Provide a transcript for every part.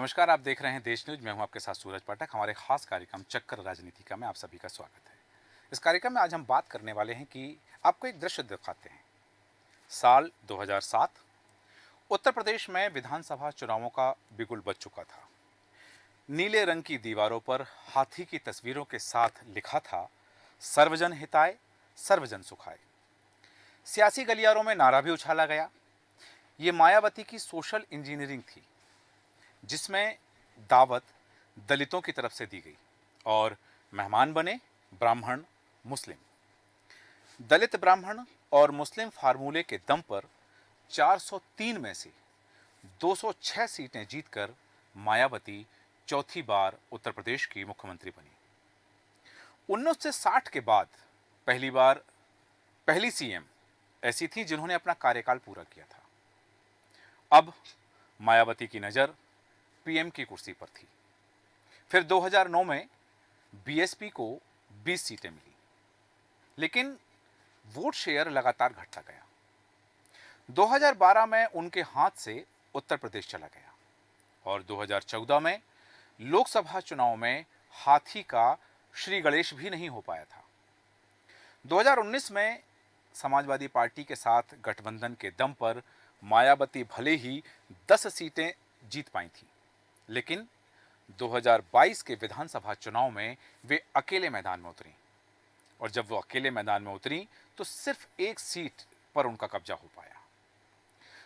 नमस्कार, आप देख रहे हैं देश न्यूज। मैं हूं आपके साथ सूरज पाठक। हमारे खास कार्यक्रम चक्कर राजनीति में आप सभी का स्वागत है। इस कार्यक्रम में आज हम बात करने वाले हैं कि आपको एक दृश्य दिखाते हैं। साल 2007 उत्तर प्रदेश में विधानसभा चुनावों का बिगुल बज चुका था। नीले रंग की दीवारों पर हाथी की तस्वीरों के साथ लिखा था, सर्वजन हिताय सर्वजन सुखाय। सियासी गलियारों में नारा भी उछाला गया। ये मायावती की सोशल इंजीनियरिंग थी, जिसमें दावत दलितों की तरफ से दी गई और मेहमान बने ब्राह्मण मुस्लिम। दलित ब्राह्मण और मुस्लिम फार्मूले के दम पर 403 में से 206 सीटें जीतकर मायावती चौथी बार उत्तर प्रदेश की मुख्यमंत्री बनी। 1960 के बाद पहली सीएम ऐसी थी जिन्होंने अपना कार्यकाल पूरा किया था। अब मायावती की नजर पीएम की कुर्सी पर थी। फिर 2009 में बीएसपी को 20 सीटें मिली, लेकिन वोट शेयर लगातार घटता गया। 2012 में उनके हाथ से उत्तर प्रदेश चला गया और 2014 में लोकसभा चुनाव में हाथी का श्री गणेश भी नहीं हो पाया था। 2019 में समाजवादी पार्टी के साथ गठबंधन के दम पर मायावती भले ही 10 सीटें जीत पाई थी, लेकिन 2022 के विधानसभा चुनाव में वे अकेले मैदान में उतरी और जब वो अकेले मैदान में उतरी तो सिर्फ एक सीट पर उनका कब्जा हो पाया।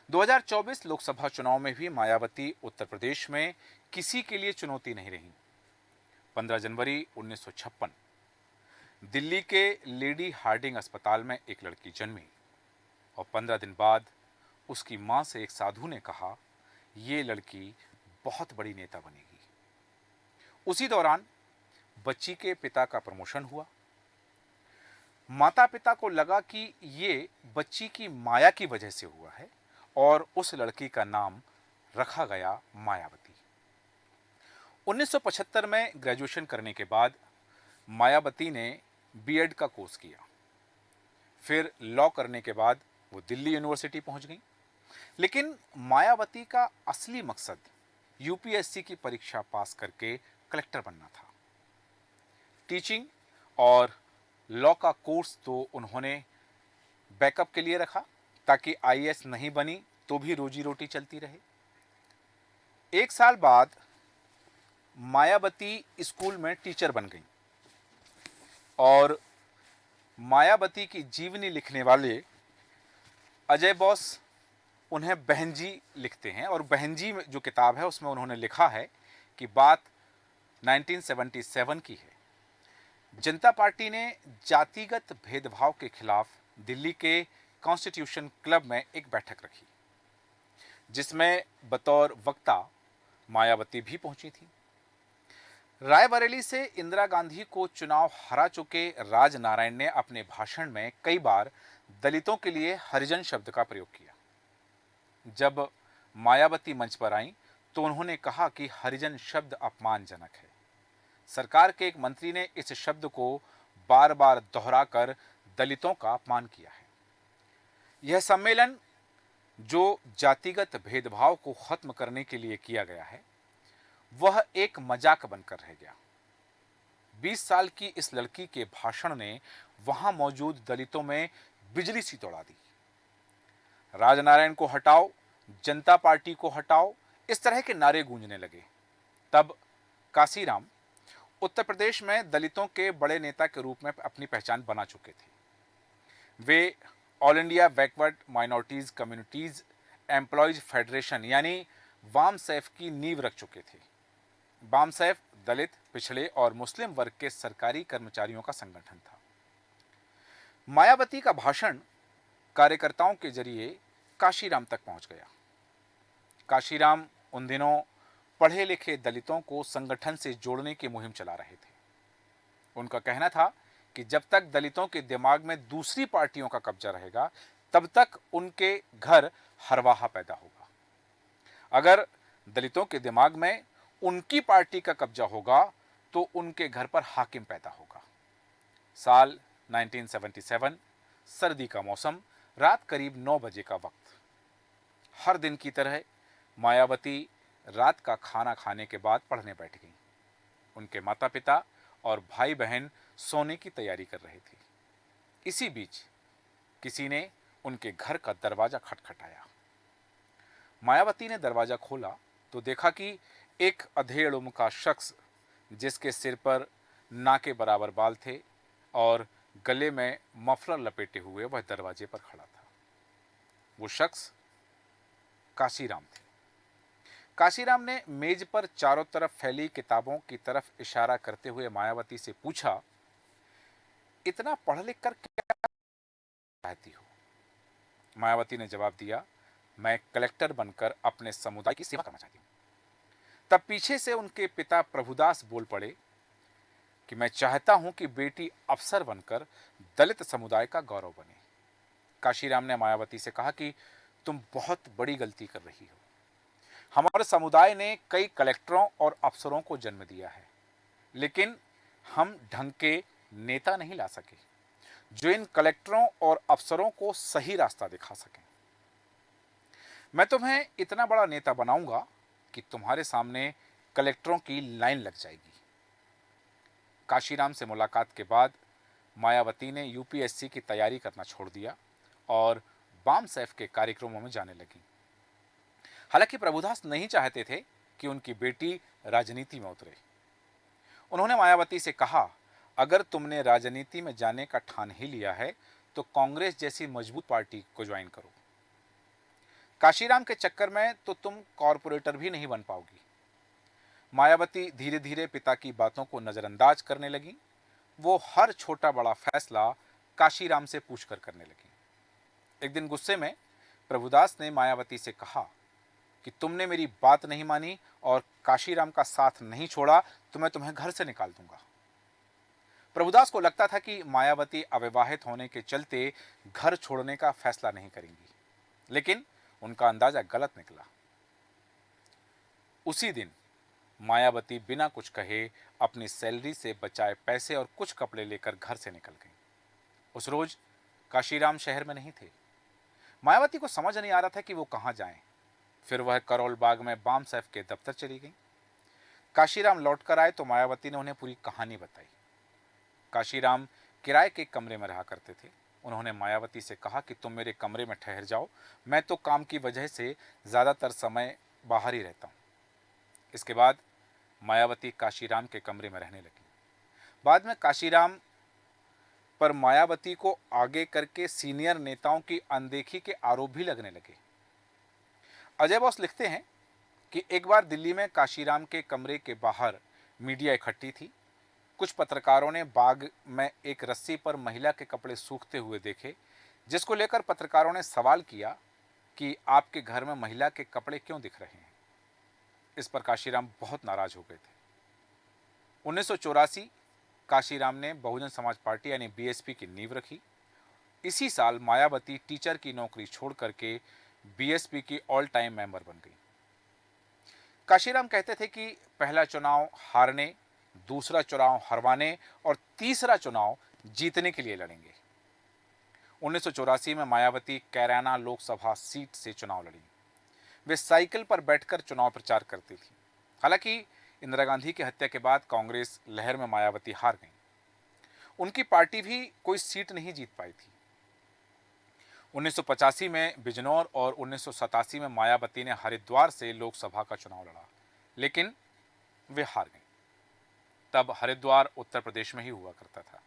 2024 लोकसभा चुनाव में भी मायावती उत्तर प्रदेश में किसी के लिए चुनौती नहीं रही। 15 जनवरी 1956 दिल्ली के लेडी हार्डिंग अस्पताल में एक लड़की जन्मी और 15 दिन बाद उसकी मां से एक साधु ने कहा, ये लड़की बहुत बड़ी नेता बनेगी। उसी दौरान बच्ची के पिता का प्रमोशन हुआ। माता पिता को लगा कि ये बच्ची की माया की वजह से हुआ है और उस लड़की का नाम रखा गया मायावती। 1975 में ग्रेजुएशन करने के बाद मायावती ने बीएड का कोर्स किया। फिर लॉ करने के बाद वो दिल्ली यूनिवर्सिटी पहुंच गई। लेकिन मायावती का असली मकसद यूपीएससी की परीक्षा पास करके कलेक्टर बनना था। टीचिंग और लॉ का कोर्स तो उन्होंने बैकअप के लिए रखा ताकि आईएएस नहीं बनी तो भी रोजी रोटी चलती रहे। एक साल बाद मायावती स्कूल में टीचर बन गई और मायावती की जीवनी लिखने वाले अजय बोस उन्हें बहन जी लिखते हैं और बहन जी जो किताब है उसमें उन्होंने लिखा है कि बात 1977 की है। जनता पार्टी ने जातिगत भेदभाव के खिलाफ दिल्ली के कॉन्स्टिट्यूशन क्लब में एक बैठक रखी, जिसमें बतौर वक्ता मायावती भी पहुंची थी। रायबरेली से इंदिरा गांधी को चुनाव हरा चुके राजनारायण ने अपने भाषण में कई बार दलितों के लिए हरिजन शब्द का प्रयोग किया। जब मायावती मंच पर आई तो उन्होंने कहा कि हरिजन शब्द अपमानजनक है। सरकार के एक मंत्री ने इस शब्द को बार बार दोहराकर दलितों का अपमान किया है। यह सम्मेलन जो जातिगत भेदभाव को खत्म करने के लिए किया गया है, वह एक मजाक बनकर रह गया। 20 साल की इस लड़की के भाषण ने वहां मौजूद दलितों में बिजली सी दौड़ा दी। राजनारायण को हटाओ, जनता पार्टी को हटाओ, इस तरह के नारे गूंजने लगे। तब काशीराम उत्तर प्रदेश में दलितों के बड़े नेता के रूप में अपनी पहचान बना चुके थे। वे all India backward minorities communities employees federation यानी वामसैफ की नींव रख चुके थे। वामसैफ दलित, पिछड़े और मुस्लिम वर्ग के सरकारी कर्मचारियों का संगठन था। मायावती का भाषण कार्यकर्ताओं के जरिए काशीराम तक पहुंच गया। काशीराम उन दिनों पढ़े लिखे दलितों को संगठन से जोड़ने की मुहिम चला रहे थे। उनका कहना था कि जब तक दलितों के दिमाग में दूसरी पार्टियों का कब्जा रहेगा, तब तक उनके घर हरवाहा पैदा होगा। अगर दलितों के दिमाग में उनकी पार्टी का कब्जा होगा तो उनके घर पर हाकिम पैदा होगा। साल 1977, सर्दी का मौसम, रात करीब 9 बजे का वक्त। हर दिन की तरह मायावती रात का खाना खाने के बाद पढ़ने बैठ गईं। उनके माता पिता और भाई बहन सोने की तैयारी कर रहे थे। इसी बीच किसी ने उनके घर का दरवाजा खटखटाया। मायावती ने दरवाजा खोला तो देखा कि एक अधेड़ उम्र का शख्स, जिसके सिर पर ना के बराबर बाल थे और गले में मफलर लपेटे हुए, वह दरवाजे पर खड़ा था। वो शख्स काशीराम थे। काशीराम ने मेज पर चारों तरफ फैली किताबों की तरफ इशारा करते हुए मायावती से पूछा, इतना पढ़ लिख कर क्या चाहती हो? मायावती ने जवाब दिया, मैं कलेक्टर बनकर अपने समुदाय की सेवा करना चाहती हूं। तब पीछे से उनके पिता प्रभुदास बोल पड़े कि मैं चाहता हूं कि बेटी अफसर बनकर दलित समुदाय का गौरव बने। काशीराम ने मायावती से कहा कि तुम बहुत बड़ी गलती कर रही हो। हमारे समुदाय ने कई कलेक्टरों और अफसरों को जन्म दिया है, लेकिन हम ढंग के नेता नहीं ला सके जो इन कलेक्टरों और अफसरों को सही रास्ता दिखा सकें। मैं तुम्हें इतना बड़ा नेता बनाऊंगा कि तुम्हारे सामने कलेक्टरों की लाइन लग जाएगी। काशीराम से मुलाकात के बाद मायावती ने यूपीएससी की तैयारी करना छोड़ दिया और बामसैफ के कार्यक्रमों में जाने लगी। हालांकि प्रभुदास नहीं चाहते थे कि उनकी बेटी राजनीति में उतरे। उन्होंने मायावती से कहा, अगर तुमने राजनीति में जाने का ठान ही लिया है तो कांग्रेस जैसी मजबूत पार्टी को ज्वाइन करो। काशीराम के चक्कर में तो तुम कॉरपोरेटर भी नहीं बन पाओगी। मायावती धीरे धीरे पिता की बातों को नजरअंदाज करने लगी। वो हर छोटा बड़ा फैसला काशीराम से पूछकर करने लगी। एक दिन गुस्से में प्रभुदास ने मायावती से कहा कि तुमने मेरी बात नहीं मानी और काशीराम का साथ नहीं छोड़ा तो मैं तुम्हें घर से निकाल दूंगा। प्रभुदास को लगता था कि मायावती अविवाहित होने के चलते घर छोड़ने का फैसला नहीं करेंगी, लेकिन उनका अंदाजा गलत निकला। उसी दिन मायावती बिना कुछ कहे अपनी सैलरी से बचाए पैसे और कुछ कपड़े लेकर घर से निकल गई। उस रोज काशीराम शहर में नहीं थे। मायावती को समझ नहीं आ रहा था कि वो कहां जाएं। फिर वह करोल बाग में बामसैफ के दफ्तर चली गई। काशीराम लौटकर आए तो मायावती ने उन्हें पूरी कहानी बताई। काशीराम किराए के कमरे में रहा करते थे। उन्होंने मायावती से कहा कि तुम मेरे कमरे में ठहर जाओ, मैं तो काम की वजह से ज्यादातर समय बाहर ही रहता हूं। इसके बाद मायावती काशीराम के कमरे में रहने लगी। बाद में काशीराम पर मायावती को आगे करके सीनियर नेताओं की अनदेखी के आरोप भी लगने लगे। अजय बोस लिखते हैं कि एक बार दिल्ली में काशीराम के कमरे के बाहर मीडिया इकट्ठी थी। कुछ पत्रकारों ने बाग में एक रस्सी पर महिला के कपड़े सूखते हुए देखे, जिसको लेकर पत्रकारों ने सवाल किया कि आपके घर में महिला के कपड़े क्यों दिख रहे हैं। इस पर काशीराम बहुत नाराज हो गए थे। 1984 काशीराम ने बहुजन समाज पार्टी यानी बीएसपी की नींव रखी। इसी साल मायावती टीचर की नौकरी छोड़ करके बीएसपी की ऑल टाइम मेंबर बन गई। काशीराम कहते थे कि पहला चुनाव हारने, दूसरा चुनाव हरवाने और तीसरा चुनाव जीतने के लिए लड़ेंगे। 1984 में मायावती कैराना लोकसभा सीट से चुनाव लड़ी। वे साइकिल पर बैठकर चुनाव प्रचार करती थी। हालांकि इंदिरा गांधी की हत्या के बाद कांग्रेस लहर में मायावती हार गई। उनकी पार्टी भी कोई सीट नहीं जीत पाई थी। 1985 में बिजनौर और 1987 में मायावती ने हरिद्वार से लोकसभा का चुनाव लड़ा, लेकिन वे हार गईं। तब हरिद्वार उत्तर प्रदेश में ही हुआ करता था।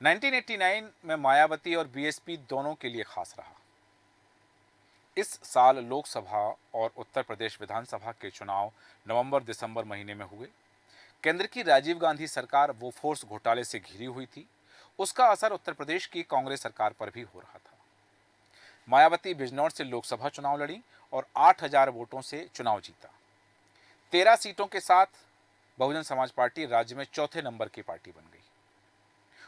1989 में मायावती और बीएसपी दोनों के लिए खास रहा। इस साल लोकसभा और उत्तर प्रदेश विधानसभा के चुनाव नवंबर-दिसंबर महीने में हुए। केंद्र की राजीव गांधी सरकार बोफोर्स घोटाले से घिरी हुई थी। उसका असर उत्तर प्रदेश की कांग्रेस सरकार पर भी हो रहा था। मायावती बिजनौर से लोकसभा चुनाव लड़ी और 8,000 वोटों से चुनाव जीता। 13 सीटों के साथ बहुजन समाज पार्टी राज्य में चौथे नंबर की पार्टी बन गई।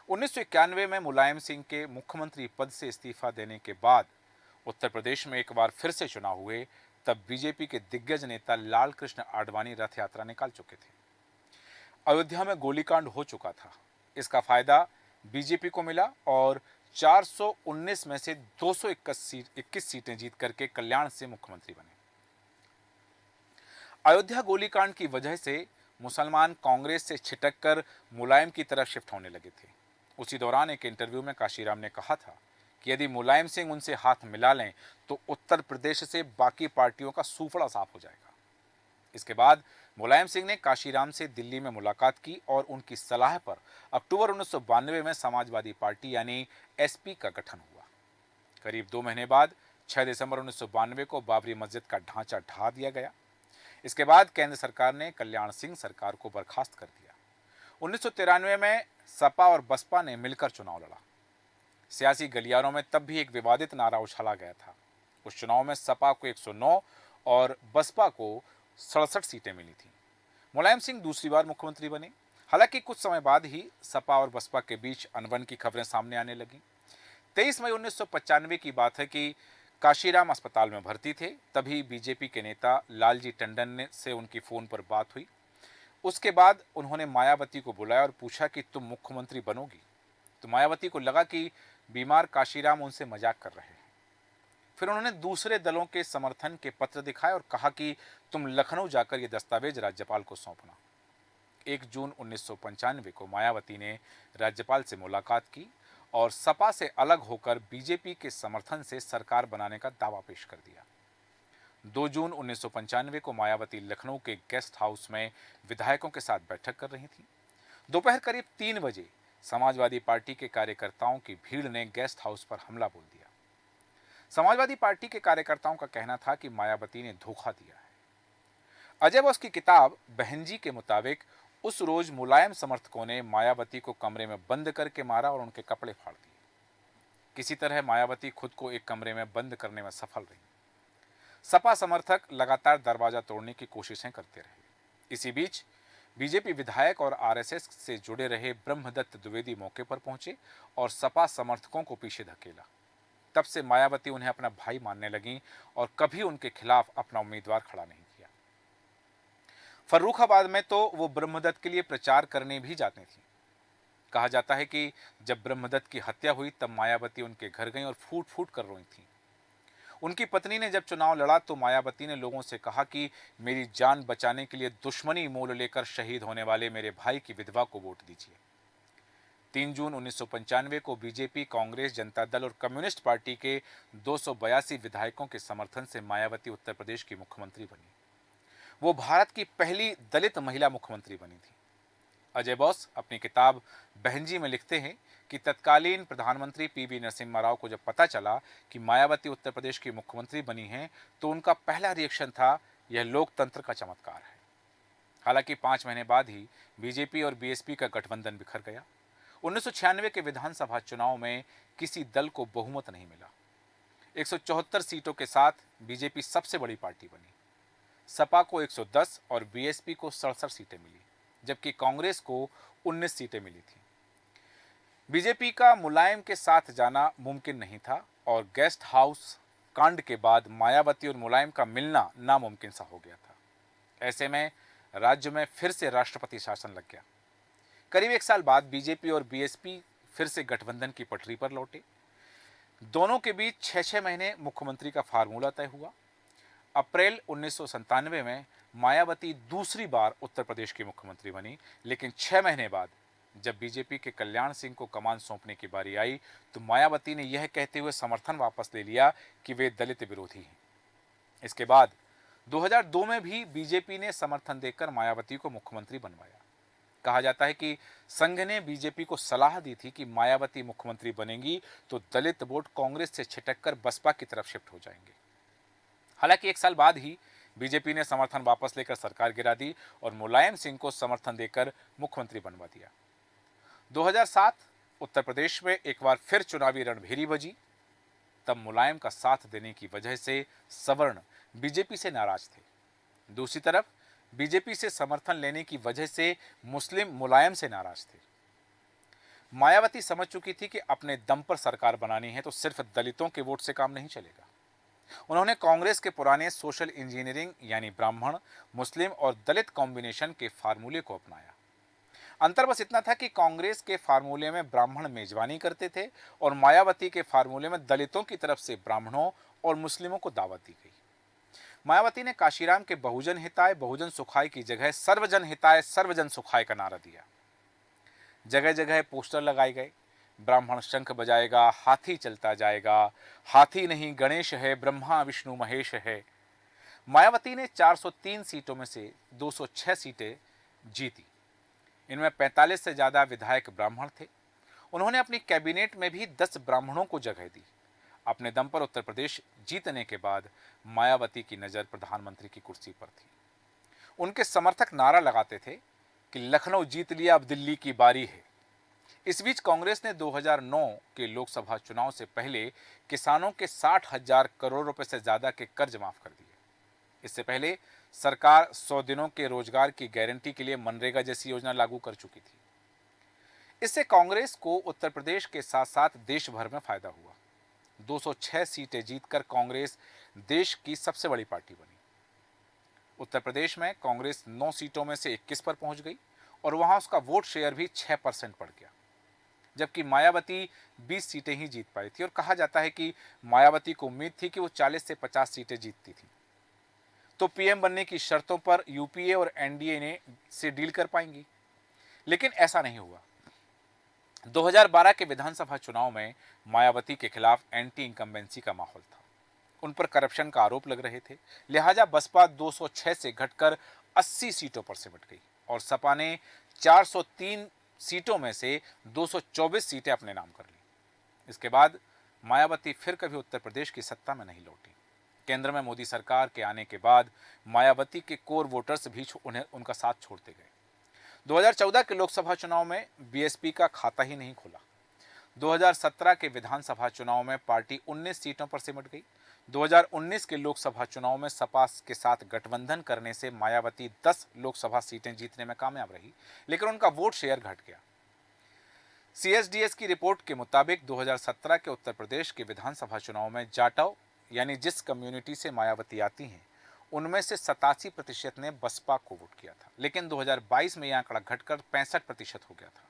1991 में मुलायम सिंह के मुख्यमंत्री पद से इस्तीफा देने के बाद उत्तर प्रदेश में एक बार फिर से चुनाव हुए। तब बीजेपी के दिग्गज नेता लाल कृष्ण आडवाणी रथ यात्रा निकाल चुके थे। अयोध्या में गोलीकांड हो चुका था। इसका फायदा बीजेपी को मिला और 419 में से 221 सीटें जीत करके कल्याण से मुख्यमंत्री बने। अयोध्या गोलीकांड की वजह से मुसलमान कांग्रेस से छिटककर मुलायम की तरफ शिफ्ट होने लगे थे। उसी दौरान एक इंटरव्यू में काशीराम ने कहा था कि यदि मुलायम सिंह उनसे हाथ मिला लें तो उत्तर प्रदेश से बाकी पार्टियों का सूफड़ा साफ हो जाएगा। इसके बाद मुलायम सिंह ने काशीराम से दिल्ली में मुलाकात की और उनकी सलाह पर अक्टूबर 1992 में समाजवादी पार्टी यानी एसपी का गठन हुआ। करीब 2 महीने बाद 6 दिसंबर 1992 को बाबरी मस्जिद का ढांचा ढा दिया गया। इसके बाद केंद्र सरकार ने कल्याण सिंह सरकार को बर्खास्त कर दिया। 1993 में सपा और बसपा ने मिलकर चुनाव लड़ा। सियासी गलियारों में तब भी एक विवादित नारा उछाला गया था। उस चुनाव में सपा को 109 और बसपा को 67 सीटें मिली थी। मुलायम सिंह दूसरी बार मुख्यमंत्री बने। हालांकि कुछ समय बाद ही सपा और बसपा के बीच अनबन की खबरें सामने आने लगी। 23 मई 1995 की बात है कि काशीराम अस्पताल में भर्ती थे। तभी बीजेपी के नेता लालजी टंडन से उनकी फोन पर बात हुई। उसके बाद उन्होंने मायावती को बुलाया और पूछा कि तुम मुख्यमंत्री बनोगी। तो मायावती को लगा कि बीमार काशीराम उनसे मजाक कर रहे हैं। फिर उन्होंने दूसरे दलों के समर्थन के पत्र दिखाए और कहा कि तुम लखनऊ जाकर ये दस्तावेज राज्यपाल को सौंपना। 1 जून 1995 को मायावती ने राज्यपाल से मुलाकात की और सपा से अलग होकर बीजेपी के समर्थन से सरकार बनाने का दावा पेश कर दिया। 2 जून 1995 को मायावती लखनऊ के गेस्ट हाउस में विधायकों के साथ बैठक कर रही थी। दोपहर करीब 3 बजे समाजवादी पार्टी के कार्यकर्ताओं की भीड़ ने गेस्ट हाउस पर हमला बोल दिया। समाजवादी पार्टी के कार्यकर्ताओं का कहना था कि मायावती ने धोखा दिया है। अजय बोस की किताब बहनजी के मुताबिक उस रोज मुलायम समर्थकों ने मायावती को कमरे में बंद करके मारा और उनके कपड़े फाड़ दिए। किसी तरह मायावती खुद को एक कमरे में बंद करने में सफल रही। सपा समर्थक लगातार दरवाजा तोड़ने की कोशिशें करते रहे। इसी बीच बीजेपी विधायक और आरएसएस से जुड़े रहे ब्रह्मदत्त द्विवेदी मौके पर पहुंचे और सपा समर्थकों को पीछे धकेला। तब से मायावती उन्हें अपना भाई मानने लगी और कभी उनके खिलाफ अपना उम्मीदवार खड़ा नहीं किया। फर्रुखाबाद में तो वो ब्रह्मदत्त के लिए प्रचार करने भी जाती थी। कहा जाता है कि जब ब्रह्मदत्त की हत्या हुई तब मायावती उनके घर गईं और फूट फूट कर रोई थी। उनकी पत्नी ने जब चुनाव लड़ा तो मायावती ने लोगों से कहा कि मेरी जान बचाने के लिए दुश्मनी मोल लेकर शहीद होने वाले मेरे भाई की विधवा को वोट दीजिए। 3 जून 1995 को बीजेपी, कांग्रेस, जनता दल और कम्युनिस्ट पार्टी के 282 विधायकों के समर्थन से मायावती उत्तर प्रदेश की मुख्यमंत्री बनी। वो भारत की पहली दलित महिला मुख्यमंत्री बनी थी। अजय बोस अपनी किताब बहनजी में लिखते हैं कि तत्कालीन प्रधानमंत्री पीवी नरसिम्हा राव को जब पता चला कि मायावती उत्तर प्रदेश की मुख्यमंत्री बनी हैं तो उनका पहला रिएक्शन था, यह लोकतंत्र का चमत्कार है। हालांकि 5 महीने बाद ही बीजेपी और बीएसपी का गठबंधन बिखर गया। 1996 के विधानसभा चुनाव में किसी दल को बहुमत नहीं मिला। 174 सीटों के साथ बीजेपी सबसे बड़ी पार्टी बनी। सपा को 110 और बीएसपी को 67 सीटें मिली, जबकि कांग्रेस को 19 सीटें मिली थी। बीजेपी का मुलायम के साथ जाना मुमकिन नहीं था और गेस्ट हाउस कांड के बाद मायावती और मुलायम का मिलना नामुमकिन सा हो गया था। ऐसे में राज्य में फिर से राष्ट्रपति शासन लग गया। करीब 1 साल बाद बीजेपी और बीएसपी फिर से गठबंधन की पटरी पर लौटे। दोनों के बीच 6-6 महीने मुख्यमंत्री का फार्मूला तय हुआ। अप्रैल 1997 में मायावती दूसरी बार उत्तर प्रदेश की मुख्यमंत्री बनी, लेकिन 6 महीने बाद जब बीजेपी के कल्याण सिंह को कमान सौंपने की बारी आई तो मायावती ने यह कहते हुए समर्थन वापस ले लिया कि वे दलित विरोधी हैं। इसके बाद 2002 में भी बीजेपी ने समर्थन देकर मायावती को मुख्यमंत्री बनवाया। कहा जाता है कि संघ ने बीजेपी को सलाह दी थी कि मायावती मुख्यमंत्री बनेंगी तो दलित वोट कांग्रेस से छिटककर बसपा की तरफ शिफ्ट हो जाएंगे। हालांकि 1 साल बाद ही बीजेपी ने समर्थन वापस लेकर सरकार गिरा दी और मुलायम सिंह को समर्थन देकर मुख्यमंत्री बनवा दिया। 2007 उत्तर प्रदेश में एक बार फिर चुनावी रणभेरी बजी। तब मुलायम का साथ देने की वजह से सवर्ण बीजेपी से नाराज थे। दूसरी तरफ बीजेपी से समर्थन लेने की वजह से मुस्लिम मुलायम से नाराज थे। मायावती समझ चुकी थी कि अपने दम पर सरकार बनानी है तो सिर्फ दलितों के वोट से काम नहीं चलेगा। उन्होंने कांग्रेस के पुराने सोशल इंजीनियरिंग यानी ब्राह्मण, मुस्लिम और दलित कॉम्बिनेशन के फार्मूले को अपनाया। अंतर बस इतना था कि कांग्रेस के फार्मूले में ब्राह्मण मेजबानी करते थे और मायावती के फार्मूले में दलितों की तरफ से ब्राह्मणों और मुस्लिमों को दावत दी गई। मायावती ने काशीराम के बहुजन हिताय बहुजन सुखाय की जगह सर्वजन हिताय सर्वजन सुखाय का नारा दिया। जगह जगह पोस्टर लगाए गए, ब्राह्मण शंख बजाएगा, हाथी चलता जाएगा, हाथी नहीं गणेश है, ब्रह्मा विष्णु महेश है। मायावती ने 403 सीटों में से 206 सीटें जीती। इनमें 45 से ज्यादा विधायक ब्राह्मण थे। उन्होंने अपनी कैबिनेट में भी 10 ब्राह्मणों को जगह दी। अपने दम पर उत्तर प्रदेश जीतने के बाद मायावती की नजर प्रधानमंत्री की कुर्सी पर थी। उनके समर्थक नारा लगाते थे कि लखनऊ जीत लिया, अब दिल्ली की बारी है। इस बीच कांग्रेस ने 2009 के लोकसभा चुनाव से पहले किसानों के 60,000 करोड़ रुपए से ज्यादा के कर्ज माफ कर दिए। इससे पहले सरकार 100 दिनों के रोजगार की गारंटी के लिए मनरेगा जैसी योजना लागू कर चुकी थी। इससे कांग्रेस को उत्तर प्रदेश के साथ साथ देश भर में फायदा हुआ। 206 सीटें जीतकर कांग्रेस देश की सबसे बड़ी पार्टी बनी। उत्तर प्रदेश में कांग्रेस 9 सीटों में से 21 पर पहुंच गई और वहां उसका वोट शेयर भी 6% बढ़ गया, जबकि मायावती 20 सीटें ही जीत पाई थी। और कहा जाता है कि मायावती को उम्मीद थी कि वो 40 से 50 सीटें जीतती थी तो पीएम बनने की शर्तों पर यूपीए और एनडीए ने से डील कर पाएंगी, लेकिन ऐसा नहीं हुआ। 2012 के विधानसभा चुनाव में मायावती के खिलाफ एंटी इनकम्बेंसी का माहौल था। उन पर करप्शन का आरोप लग रहे थे, लिहाजा बसपा 206 से घटकर 80 सीटों पर सिमट गई और सपा ने 403 सीटों में से 224 सीटें अपने नाम कर ली। इसके बाद मायावती फिर कभी उत्तर प्रदेश की सत्ता में नहीं लौटी। केंद्र में मोदी सरकार के आने के बाद मायावती के कोर वोटर्स भी उन्हें उनका साथ छोड़ते गए। 2014 के लोकसभा चुनाव में बीएसपी का खाता ही नहीं खुला। 2017 के विधानसभा चुनाव में पार्टी 19 सीटों पर सिमट गई। 2019 के लोकसभा चुनाव में सपा के साथ गठबंधन करने से मायावती 10 लोकसभा सीटें जीतने में कामयाब रही, लेकिन उनका वोट शेयर घट गया। सीएसडीएस की रिपोर्ट के मुताबिक 2017 के उत्तर प्रदेश के विधानसभा चुनाव में जाटव यानी जिस कम्युनिटी से मायावती आती हैं, उनमें से 87% ने बसपा को वोट किया था, लेकिन 2022 में यह आंकड़ा घटकर 65% हो गया था।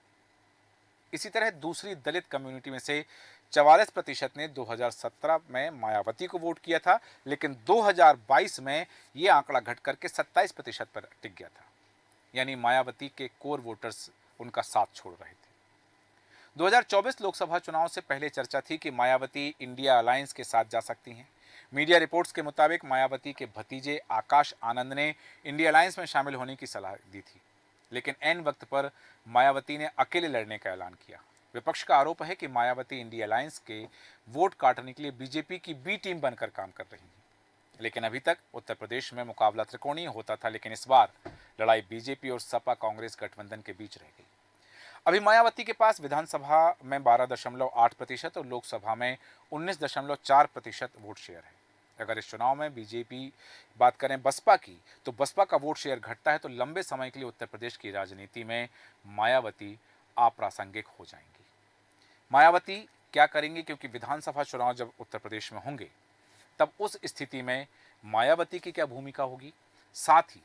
इसी तरह दूसरी दलित कम्युनिटी में से 44% ने 2017 में मायावती को वोट किया था, लेकिन 2022 में यह आंकड़ा घटकर के 27% पर टिक गया था। यानी मायावती के कोर वोटर्स उनका साथ छोड़ रहे थे। 2024 लोकसभा चुनाव से पहले चर्चा थी कि मायावती इंडिया अलायंस के साथ जा सकती हैं। मीडिया रिपोर्ट्स के मुताबिक मायावती के भतीजे आकाश आनंद ने इंडिया अलायंस में शामिल होने की सलाह दी थी, लेकिन ऐन वक्त पर मायावती ने अकेले लड़ने का ऐलान किया। विपक्ष का आरोप है कि मायावती इंडिया अलायंस के वोट काटने के लिए बीजेपी की बी टीम बनकर काम कर रही है। लेकिन अभी तक उत्तर प्रदेश में मुकाबला त्रिकोणीय होता था, लेकिन इस बार लड़ाई बीजेपी और सपा कांग्रेस गठबंधन के बीच रह गई। अभी मायावती के पास विधानसभा में 12.8% और लोकसभा में 19.4% वोट शेयर है। अगर इस चुनाव में बीजेपी बात करें बसपा की, तो बसपा का वोट शेयर घटता है तो लंबे समय के लिए उत्तर प्रदेश की राजनीति में मायावती अप्रासंगिक हो जाएंगी। मायावती क्या करेंगी, क्योंकि विधानसभा चुनाव जब उत्तर प्रदेश में होंगे तब उस स्थिति में मायावती की क्या भूमिका होगी, साथ ही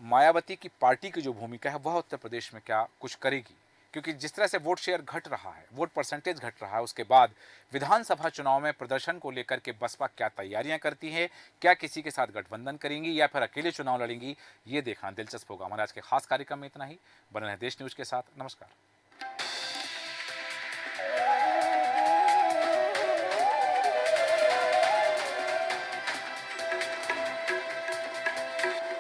मायावती की पार्टी की जो भूमिका है वह उत्तर प्रदेश में क्या कुछ करेगी, क्योंकि जिस तरह से वोट शेयर घट रहा है, वोट परसेंटेज घट रहा है, उसके बाद विधानसभा चुनाव में प्रदर्शन को लेकर के बसपा क्या तैयारियां करती है, क्या किसी के साथ गठबंधन करेंगी या फिर अकेले चुनाव लड़ेंगी, ये देखना दिलचस्प होगा। हमारे आज के खास कार्यक्रम में इतना ही। बने रहे देश न्यूज के साथ। नमस्कार।